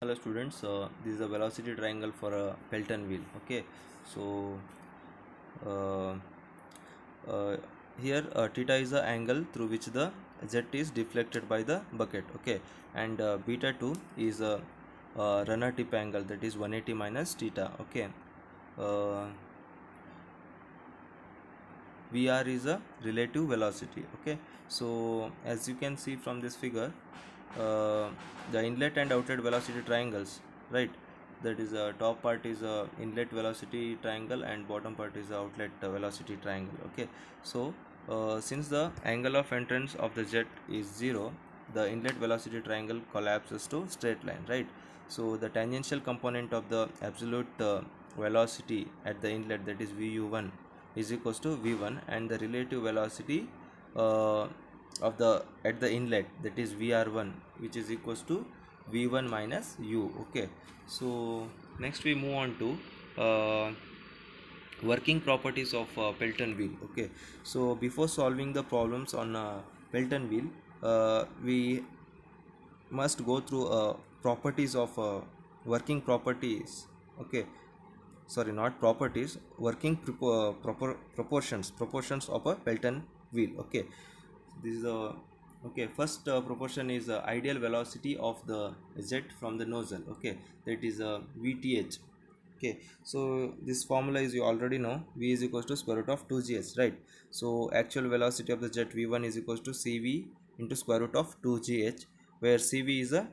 hello students, this is a velocity triangle for a Pelton wheel. Okay, so uh, uh, here theta is the angle through which the jet is deflected by the bucket. Okay, and beta 2 is a runner tip angle, that is 180 minus theta. Okay, uh, Vr is a relative velocity. Okay, so as you can see from this figure, the inlet and outlet velocity triangles, right? That is top part is inlet velocity triangle and bottom part is outlet velocity triangle. Okay, so since the angle of entrance of the jet is 0, the inlet velocity triangle collapses to straight line, right? So the tangential component of the absolute velocity at the inlet, that is vu1, is equals to v1, and the relative velocity uh, of the at the inlet, that is vr1, which is equals to v1 minus u. Okay, so next we move on to working properties of Pelton wheel. Okay, so before solving the problems on Pelton wheel, we must go through properties of working properties. Okay, sorry, not properties, working proportions of a Pelton wheel. Okay, this is a okay. First proportion is ideal velocity of the jet from the nozzle. Okay, that is VTH. Okay, so this formula is, you already know, V is equals to square root of 2gh, right? So actual velocity of the jet V1 is equals to CV into square root of 2gh, where CV is a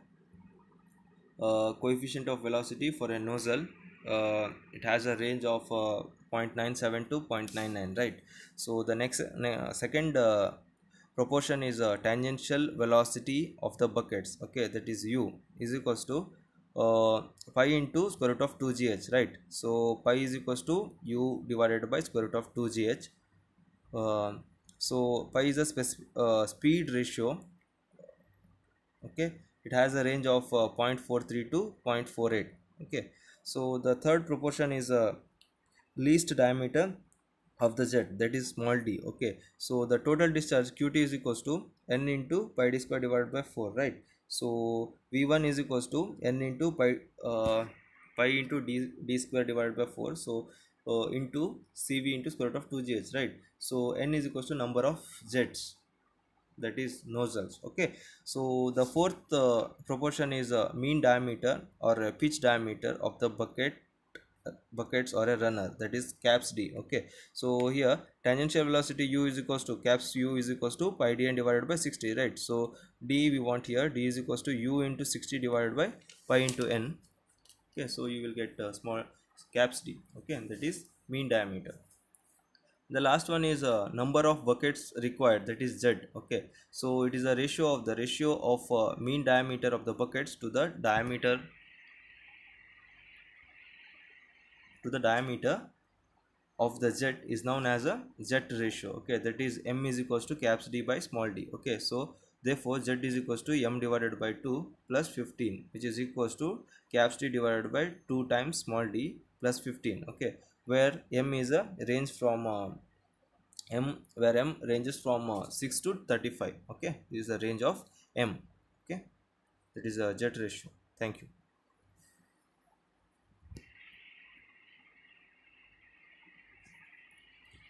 coefficient of velocity for a nozzle. It has a range of 0.97 to 0.99, right? So the second proportion is tangential velocity of the buckets. Okay, that is U is equals to pi into square root of 2gh, right? So pi is equals to U divided by square root of 2gh. uh, so pi is a speed ratio. Okay, it has a range of 0.43 to 0.48. Okay, so the third proportion is least diameter of the jet, that is small d. Okay, so the total discharge qt is equals to n into pi d square divided by 4, right? So v1 is equals to n into pi into d square divided by 4, so into cv into square root of 2gh, right? So n is equals to number of jets, that is nozzles. Okay, so the fourth proportion is mean diameter or pitch diameter of the buckets or a runner, that is caps d. Okay, so here tangential velocity u is equals to caps u is equals to pi d n divided by 60, right? So d we want here, d is equals to u into 60 divided by pi into n. Okay, so you will get small caps d. Okay, and that is mean diameter. The last one is number of buckets required, that is z. Okay, so it is a ratio of mean diameter of the buckets to the diameter of the jet is known as a jet ratio. Okay, that is m is equals to caps d by small d. Okay, so therefore z is equals to m divided by 2 plus 15, which is equals to caps d divided by 2 times small d plus 15. Okay, where m is a range from m ranges from 6 to 35. Okay, this is the range of m. Okay, that is a jet ratio. Thank you.